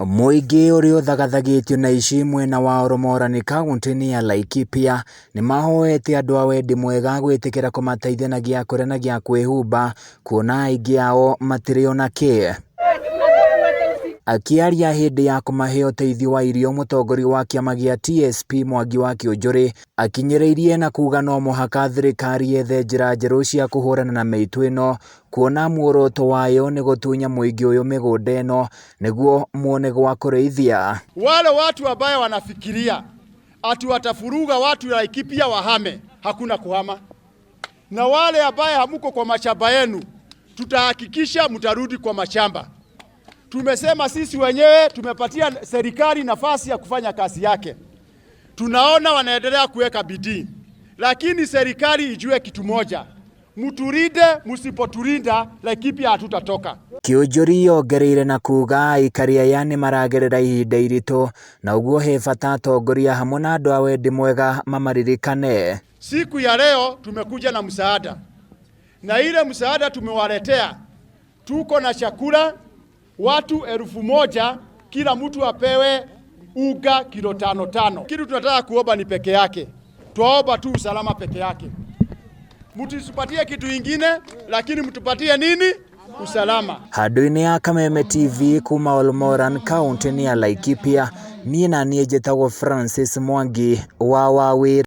Muingi uria uthagathagitio na ici mwena wa Oromorani kaunti-ini ya Laikipia ni mahoete andu a wendi mwega gwitikira kumateithia na gia kuria na gia kwihumba kuona aingi ao matiri ona ki. Akiaria hindi ya kumahe uteithio wa irio, mutongoria wa kiama gia TSP Mwangi wa Kĩũnjũrĩ akinyĩrĩirie na kuga no mũhaka thirikari yethe njĩra njerũ cia kuhũrana na mĩitũ ĩno, kuona muoroto wayo ni gutunya muingi uyu migunda ĩno niguo muone gwa kurĩithia. Wale watu ambao wanafikiria ati watafuruga watu wa Laikipia wahame, hakuna kuhama. Na wale ambao hamuko kwa mashamba yenu, tutahakikisha mtarudi kwa mashamba. Tumesema sisi wenyewe tumepatia serikali nafasi ya kufanya kazi yake. Tunaona wanaendelea kuweka bidii. Lakini serikali ijue kitu moja. Muturinde, musipoturinda, Laikipia hatutatoka. Kĩũnjũrĩ ongereire na kuga aikari aya ni maragerera ihinda iritu na uguo he bata atongoria hamwe na andu a wendi mwega mamaririkane. Siku ya leo tumekuja na msaada. Na ile msaada tumewaletea, tuko na chakula watu 1000, kila mtu apewe uga kilo 5. Kitu tunataka kuomba ni peke yake. Tuomba tu usalama peke yake. Mtusipatie kitu ingine, lakini mtupatie nini? Usalama. Handũ-inĩ ya Kameme TV kuma Oromorani kaunti-ini ya Laikipia, niĩ na niĩ njĩtagwo Francis Mwangi wa Wawĩra.